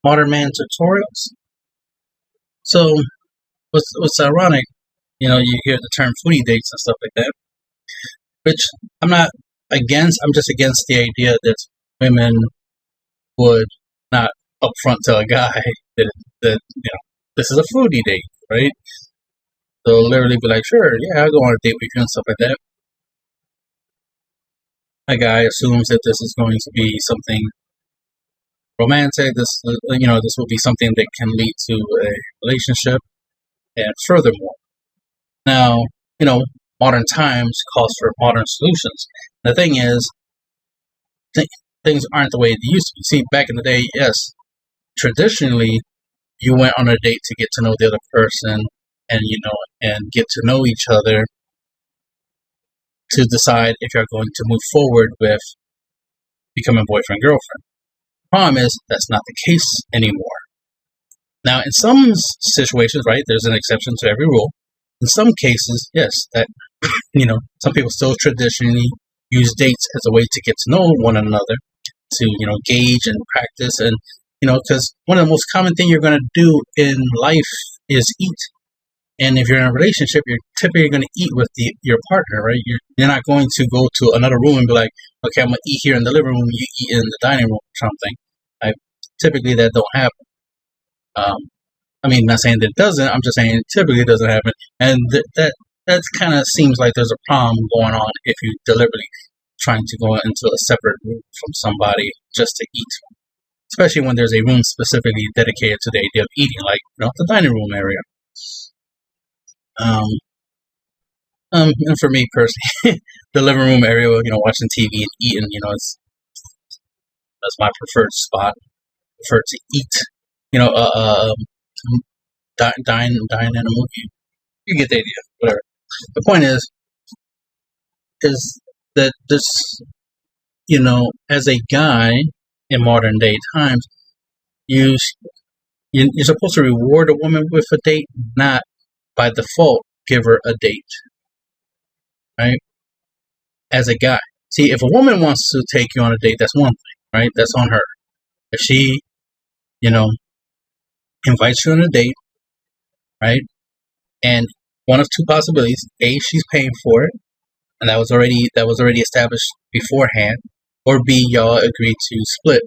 modern man tutorials. So what's ironic, you hear the term foodie dates and stuff like that, which I'm not against. I'm just against the idea that women would not upfront tell a guy that this is a foodie date, right? They'll literally be like, sure, yeah, I'll go on a date with you and stuff like that. A guy assumes that this is going to be something romantic. This will be something that can lead to a relationship. And furthermore, now, modern times calls for modern solutions. The thing is, things aren't the way they used to be. See, back in the day, yes, traditionally, you went on a date to get to know the other person and get to know each other to decide if you're going to move forward with becoming boyfriend girlfriend. Problem is that's not the case anymore. Now, in some situations, right, there's an exception to every rule. In some cases, yes, that some people still traditionally use dates as a way to get to know one another, to gauge and practice, and because one of the most common thing you're going to do in life is eat. And if you're in a relationship, you're typically going to eat with your partner, right? You're not going to go to another room and be like, okay, I'm going to eat here in the living room, you eat in the dining room or something. Typically, that don't happen. Not saying that it doesn't. I'm just saying it typically doesn't happen. And that kind of seems like there's a problem going on if you deliberately trying to go into a separate room from somebody just to eat. Especially when there's a room specifically dedicated to the idea of eating, like the dining room area. And for me personally, the living room area, watching TV and eating, that's my preferred spot. Prefer to eat, dine in a movie. You get the idea. Whatever. The point is that this, as a guy in modern day times, you're supposed to reward a woman with a date, not by default give her a date, right? As a guy, see, if a woman wants to take you on a date, that's one thing, right? That's on her. If she, invites you on a date, right? And one of two possibilities: A, she's paying for it, and that was already established beforehand, or B, y'all agreed to split,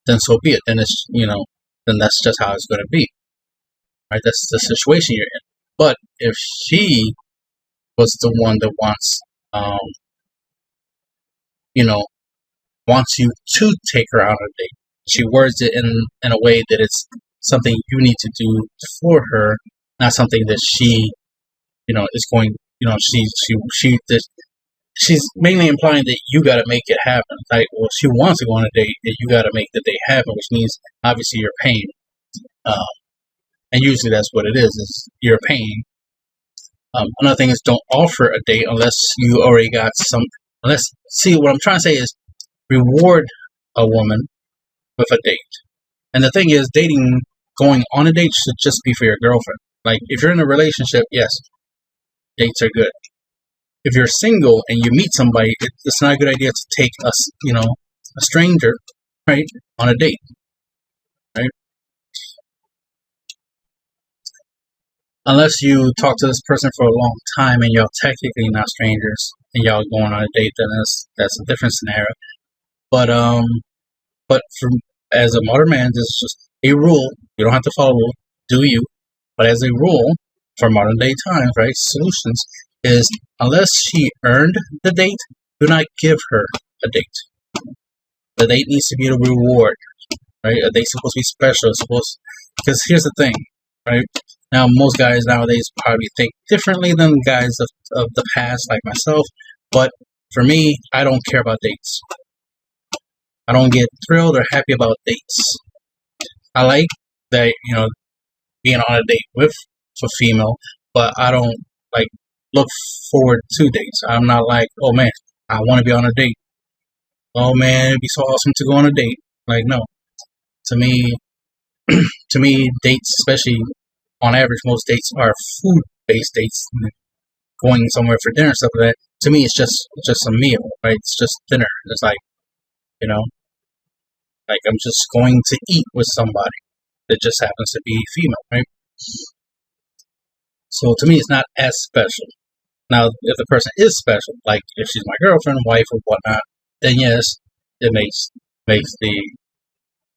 then so be it. Then it's then that's just how it's going to be, right? That's the situation you're in. But if she was the one that wants you to take her on a date, she words it in a way that it's something you need to do for her, not something that she is going, she's mainly implying that you got to make it happen. Like, well, she wants to go on a date, and you got to make the date happen, which means obviously you're paying. And usually that's what it is you're paying. Another thing is, don't offer a date unless you already got some. See, what I'm trying to say is, reward a woman with a date. And the thing is, going on a date should just be for your girlfriend. Like, if you're in a relationship, yes, dates are good. If you're single and you meet somebody, it's not a good idea to take a stranger, right, on a date, right? Unless you talk to this person for a long time and y'all technically not strangers and y'all going on a date, then that's a different scenario. But as a modern man, this is just a rule. You don't have to follow a rule, do you? But as a rule for modern day times, right? Solutions is, unless she earned the date, do not give her a date. The date needs to be a reward, right? A date's supposed to be special. Because here's the thing, right? Now, most guys nowadays probably think differently than guys of the past, like myself. But for me, I don't care about dates. I don't get thrilled or happy about dates. I like that, being on a date with a female, but I don't look forward to dates. I'm not like, oh man, I want to be on a date. Oh man, it'd be so awesome to go on a date. Like, no. To me, dates, especially on average, most dates are food-based dates. Going somewhere for dinner, stuff like that. To me, it's just a meal, right? It's just dinner. It's like, Like I'm just going to eat with somebody that just happens to be female, right? So to me, it's not as special. Now, if the person is special, like if she's my girlfriend, wife, or whatnot, then yes, it makes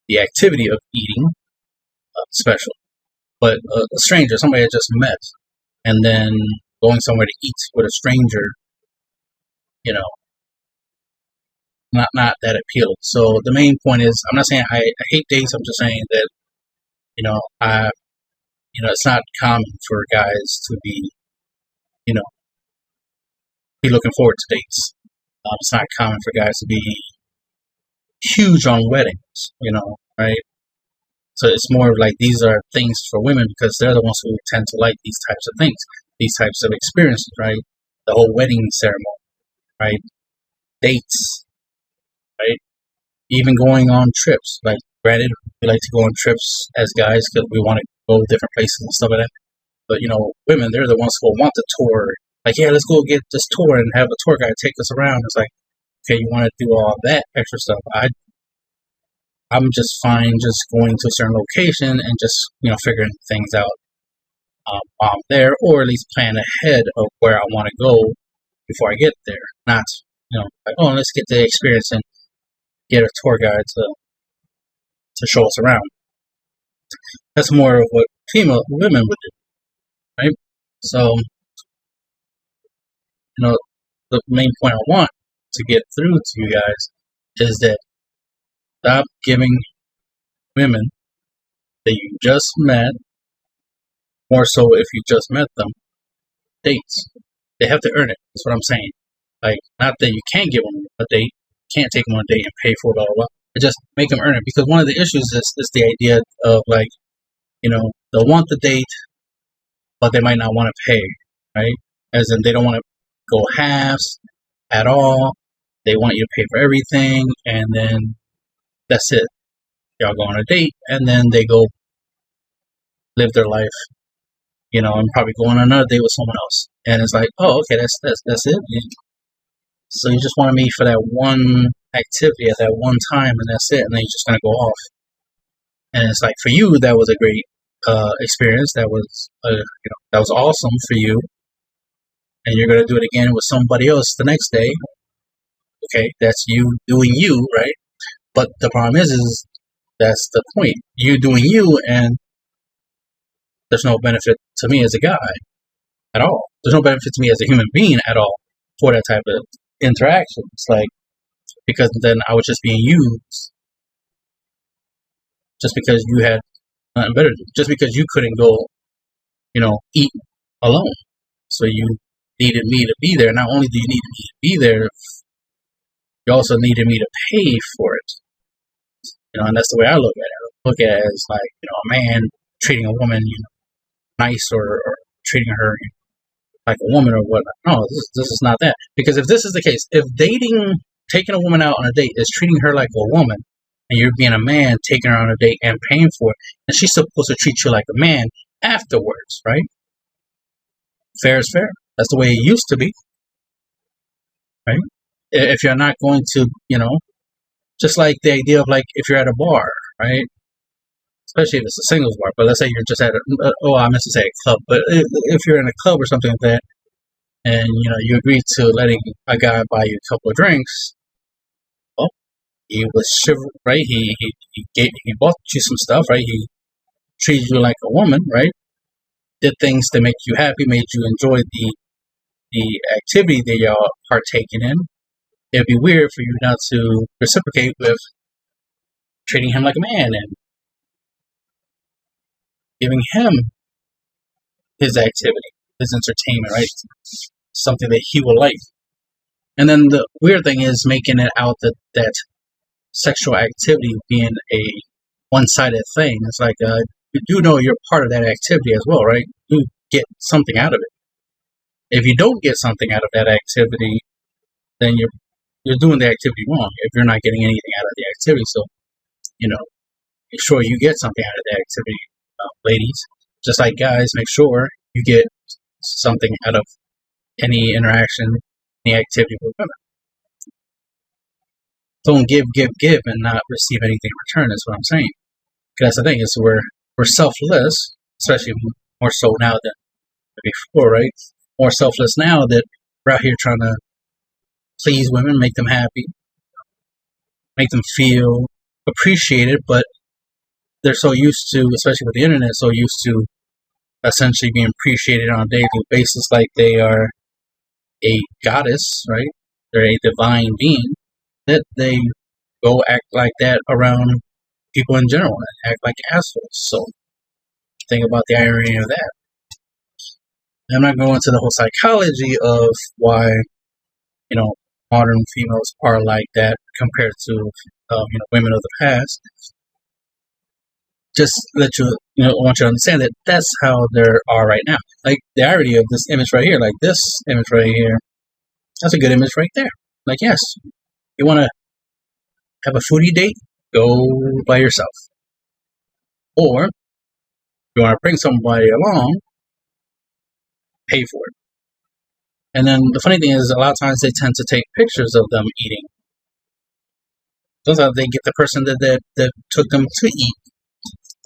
the activity of eating special. But a stranger, somebody I just met, and then going somewhere to eat with a stranger, you know, not that appealing. So the main point is, I'm not saying I hate dates. I'm just saying that I it's not common for guys to be you know be looking forward to dates. It's not common for guys to be huge on weddings, right? So it's more of like these are things for women because they're the ones who tend to like these types of things, these types of experiences, right? The whole wedding ceremony, right? Dates, right? Even going on trips. Like, granted, we like to go on trips as guys because we want to go different places and stuff like that. But women, they're the ones who want the tour. Like, yeah, let's go get this tour and have a tour guide take us around. It's like, okay, you want to do all that extra stuff. I'm just fine just going to a certain location and just figuring things out while I'm there, or at least plan ahead of where I want to go before I get there. Not like, oh, let's get the experience and get a tour guide to show us around. That's more of what female women would do, right? So the main point I want to get through to you guys is that stop giving women that you just met, more so if you just met them, dates. They have to earn it. That's what I'm saying. Like, not that you can't give them a date, can't take them on a date and pay for it, blah, blah, blah. But just make them earn it. Because one of the issues is the idea of, like, they'll want the date, but they might not want to pay, right? As in, they don't want to go halves at all. They want you to pay for everything, and then that's it. Y'all go on a date, and then they go live their life, and probably go on another date with someone else. And it's like, oh, okay, that's it. So you just wanted me for that one activity at that one time, and that's it. And then you're just gonna go off. And it's like, for you, that was a great experience. That was that was awesome for you. And you're gonna do it again with somebody else the next day. Okay, that's you doing you, right? But the problem is that's the point. You doing you, and there's no benefit to me as a guy at all. There's no benefit to me as a human being at all for that type of interaction. It's like, because then I was just being used just because you had nothing better to do. Just because you couldn't go, eat alone. So you needed me to be there. Not only do you need me to be there, you also needed me to pay for it. And that's the way I look at it. I look at it as like, a man treating a woman, nice, or treating her like a woman or whatnot. No, this is not that. Because if this is the case, if taking a woman out on a date is treating her like a woman, and you're being a man taking her on a date and paying for it, and she's supposed to treat you like a man afterwards, right? Fair is fair. That's the way it used to be, right? If you're not going to, just like the idea of, like, if you're at a bar, right? Especially if it's a singles bar, but let's say you're just at I meant to say a club, but if you're in a club or something like that, and you agree to letting a guy buy you a couple of drinks, well, he was right? He bought you some stuff, right? He treated you like a woman, right? Did things to make you happy, made you enjoy the activity that y'all partaking in. It'd be weird for you not to reciprocate with treating him like a man and giving him his activity, his entertainment, right? Something that he will like. And then the weird thing is making it out that sexual activity being a one-sided thing. It's like, you do know you're part of that activity as well, right? You get something out of it. If you don't get something out of that activity, then you're doing the activity wrong. If you're not getting anything out of the activity, so make sure you get something out of the activity, ladies. Just like guys, make sure you get something out of any interaction, any activity with women. don't give, and not receive anything in return. Is what I'm saying. Because that's the thing is we're selfless, especially more so now than before, right? More selfless now that we're out here trying to please women, make them happy, make them feel appreciated, but they're so used to, especially with the internet, so used to essentially being appreciated on a daily basis like they are a goddess, right? They're a divine being, that they go act like that around people in general and act like assholes. So think about the irony of that. I'm not going into the whole psychology of why, modern females are like that compared to, women of the past. Just let you, I want you to understand that that's how they are right now. Like the irony of this image right here, like this image right here, that's a good image right there. Like, yes, you want to have a foodie date, go by yourself. Or you want to bring somebody along, pay for it. And then the funny thing is, a lot of times they tend to take pictures of them eating. Sometimes they get the person that took them to eat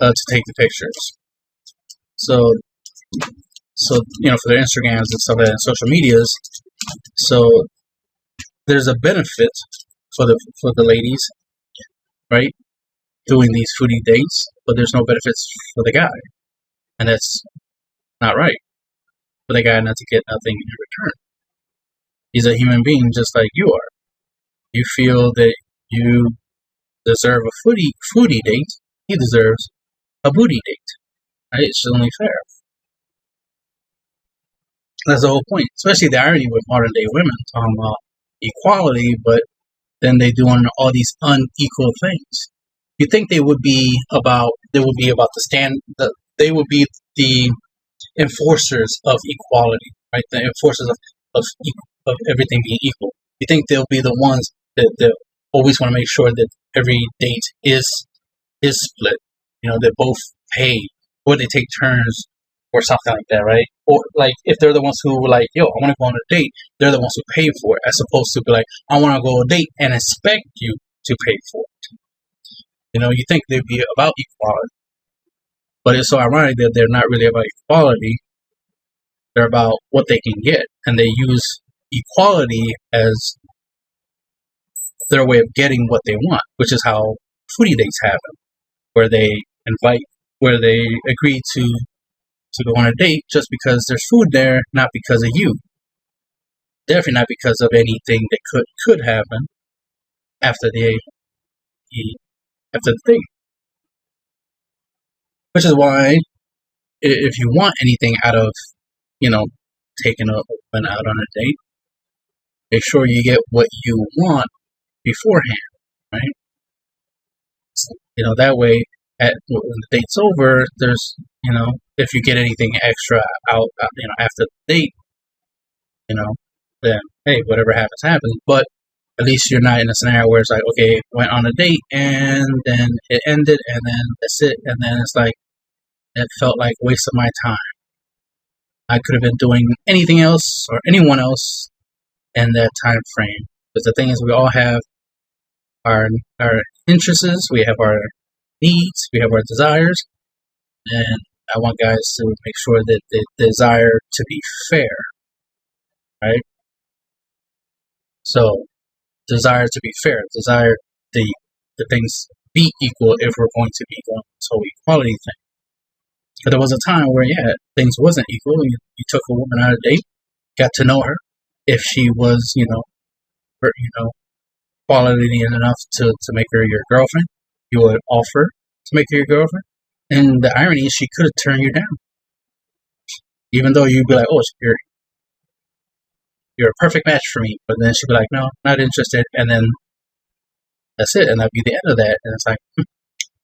to take the pictures. So for their Instagrams and stuff like that, and social medias. So there's a benefit for the ladies, right, doing these foodie dates, but there's no benefits for the guy, and that's not right. For the guy not to get nothing in return. He's a human being just like you are. You feel that you deserve a foodie date. He deserves a booty date. Right? It's only fair. That's the whole point. Especially the irony with modern day women talking about equality, but then they doing all these unequal things. You think they would be about they would be the enforcers of equality, right? The enforcers of everything being equal. You think they'll be the ones that always want to make sure that every date is split. That both pay, or they take turns, or something like that, right? Or like if they're the ones who were like, "Yo, I want to go on a date," they're the ones who pay for it, as opposed to be like, "I want to go on a date and expect you to pay for it." You think they'd be about equality, but it's so ironic that they're not really about equality. They're about what they can get, and they use equality as their way of getting what they want, which is how foodie dates happen, where they agree to go on a date just because there's food there, not because of you. Definitely not because of anything that could happen after the date. Which is why, if you want anything out of, taking a woman out on a date, make sure you get what you want beforehand, right? So, that way, when the date's over, there's, if you get anything extra out, after the date, then hey, whatever happens, happens. But at least you're not in a scenario where it's like, okay, went on a date and then it ended, and then that's it, and then it's like, it felt like a waste of my time. I could have been doing anything else or anyone else in that time frame. But the thing is, we all have our interests, we have our needs, we have our desires, and I want guys to make sure that they desire to be fair, right? So, desire to be fair, desire the things be equal if we're going to be going this whole equality thing. But there was a time where, things wasn't equal. You took a woman on a date, got to know her. If she was, her, quality enough to make her your girlfriend, you would offer to make her your girlfriend. And the irony is, she could have turned you down, even though you'd be like, "Oh, you're a perfect match for me." But then she'd be like, "No, not interested," and then that's it, and that'd be the end of that. And it's like,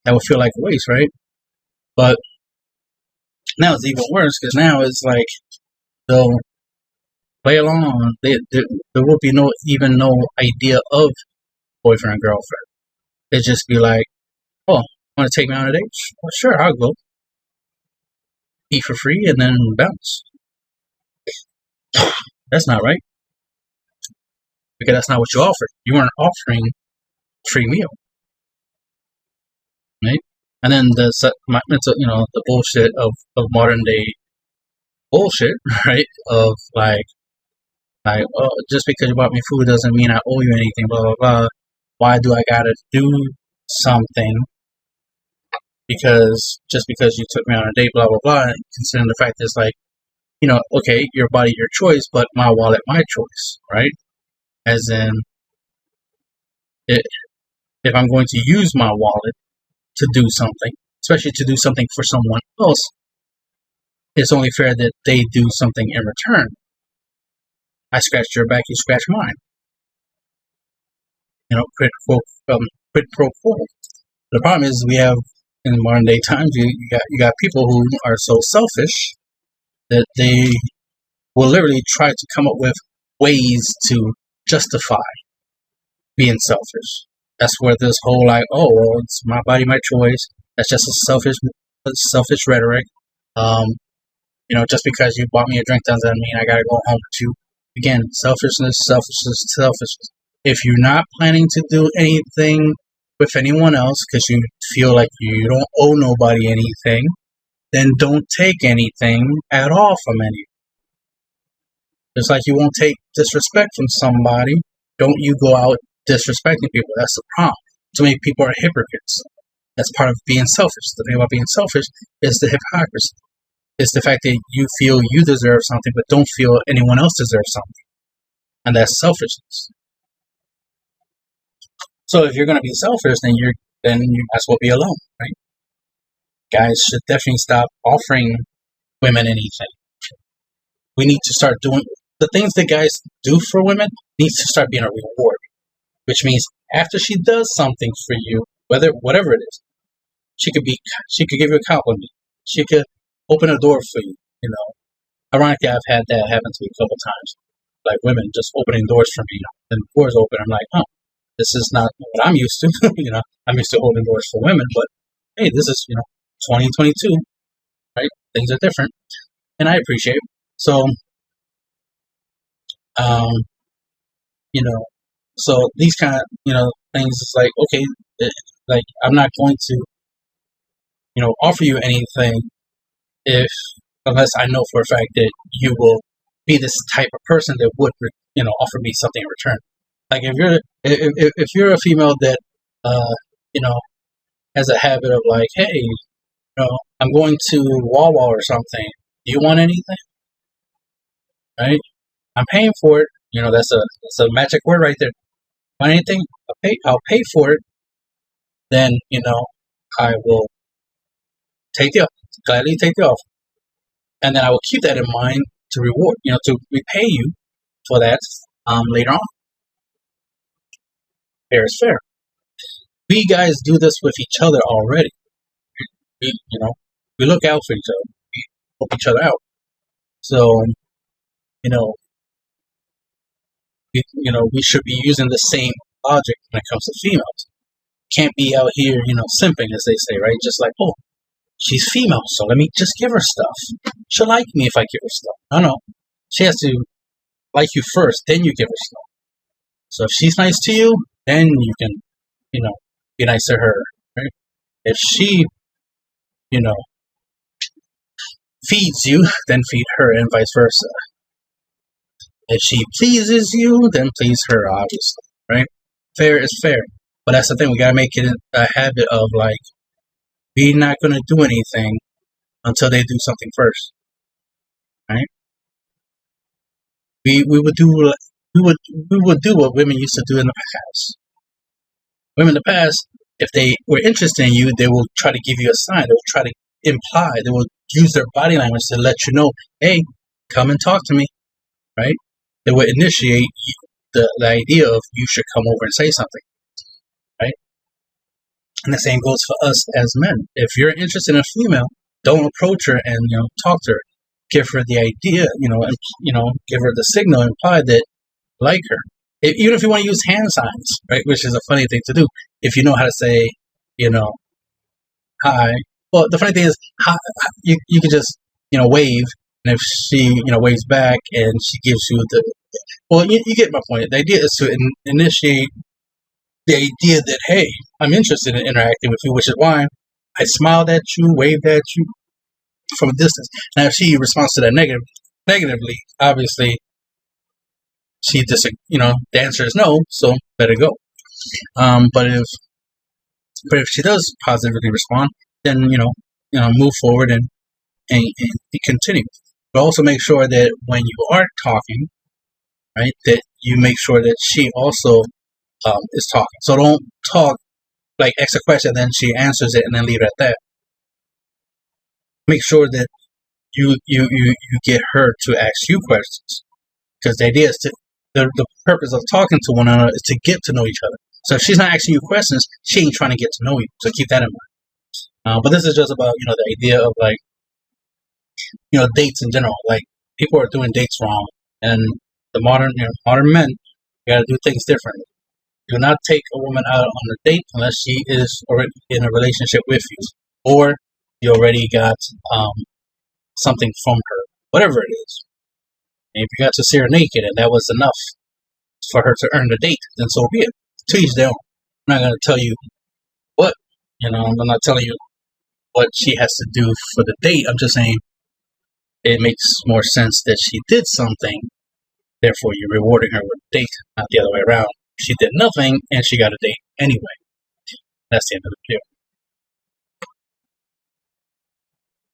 that would feel like a waste, right? But now it's even worse, because now it's like they'll play along. There will be no idea of boyfriend and girlfriend. It'd just be like, "Oh, want to take me on a date? Well, sure, I'll go. Eat for free and then bounce." That's not right, because that's not what you offered. You weren't offering free meal, right? And then my mental, the bullshit of modern day bullshit, right? Of oh, just because you bought me food doesn't mean I owe you anything, blah blah blah. Why do I gotta do something just because you took me on a date, blah blah blah? Considering the fact that it's like, okay, your body, your choice, but my wallet, my choice, right? As in, if I'm going to use my wallet to do something, especially to do something for someone else, it's only fair that they do something in return. I scratched your back, you scratch mine. Quid pro quo. The problem is we have in modern day times you got people who are so selfish that they will literally try to come up with ways to justify being selfish. That's where this whole oh well, it's my body, my choice. That's just a selfish rhetoric. Just because you bought me a drink doesn't mean I gotta go home with you. Again, selfishness. If you're not planning to do anything with anyone else because you feel like you don't owe nobody anything, then don't take anything at all from anyone. Just like you won't take disrespect from somebody, don't you go out disrespecting people. That's the problem. Too many people are hypocrites. That's part of being selfish. The thing about being selfish is the hypocrisy. It's the fact that you feel you deserve something but don't feel anyone else deserves something. And that's selfishness. So if you're going to be selfish, then you might as well be alone, right? Guys should definitely stop offering women anything. We need to start doing the things that guys do for women needs to start being a reward, which means after she does something for you, whatever it is, she could give you a compliment. She could open a door for you. Ironically, I've had that happen to me a couple times. Like women just opening doors for me, and the doors open. I'm like, oh, this is not what I'm used to. I'm used to holding doors for women, but hey, this is 2022, right? Things are different, and I appreciate it. So, so these kind of things. It's like, okay, like I'm not going to offer you anything unless I know for a fact that you will be this type of person that would offer me something in return. Like if you're a female that has a habit of like, hey, I'm going to Wawa or something. Do you want anything? Right? I'm paying for it. That's a magic word right there. Want anything? I'll pay for it. Then I will gladly take the offer, and then I will keep that in mind to reward, to repay you for that later on. Fair is fair. We guys do this with each other already. We look out for each other. We help each other out. So, we should be using the same logic when it comes to females. Can't be out here, simping, as they say, right? Just like, oh, she's female, so let me just give her stuff. She'll like me if I give her stuff. No. She has to like you first, then you give her stuff. So if she's nice to you, then you can, be nice to her, right? If she, feeds you, then feed her, and vice versa. If she pleases you, then please her, obviously, right? Fair is fair. But that's the thing, we gotta make it a habit of like, we're not gonna do anything until they do something first, right? We would do what women used to do in the past. Women in the past, if they were interested in you, they will try to give you a sign. They will try to imply. They will use their body language to let you know, hey, come and talk to me, right? They would initiate the idea of you should come over and say something, right? And the same goes for us as men. If you're interested in a female, don't approach her and talk to her. Give her the idea, and give her the signal, imply that you like her. Even if you want to use hand signs, right, which is a funny thing to do, if you know how to say, hi. Well, the funny thing is, you can just wave, and if she waves back and she gives you the, well, you get my point. The idea is to initiate the idea that, hey, I'm interested in interacting with you, which is why I smiled at you, waved at you from a distance. Now, if she responds to that negatively, obviously she just, the answer is no, so let it go. But if she does positively respond, then move forward and continue. But also make sure that when you are talking, right, that you make sure that she also is talking. So don't talk, like ask a question, then she answers it, and then leave it at that. Make sure that you get her to ask you questions, because the idea is the purpose of talking to one another is to get to know each other. So if she's not asking you questions, she ain't trying to get to know you. So keep that in mind. But this is just about the idea of like dates in general. Like people are doing dates wrong, and the modern men gotta do things differently. Do not take a woman out on a date unless she is already in a relationship with you, or you already got something from her, whatever it is. And if you got to see her naked and that was enough for her to earn the date, then so be it. To each their own. I'm not going to tell you what, I'm not telling you what she has to do for the date. I'm just saying it makes more sense that she did something, therefore you're rewarding her with a date, not the other way around. She did nothing and she got a date anyway. That's the end of the video.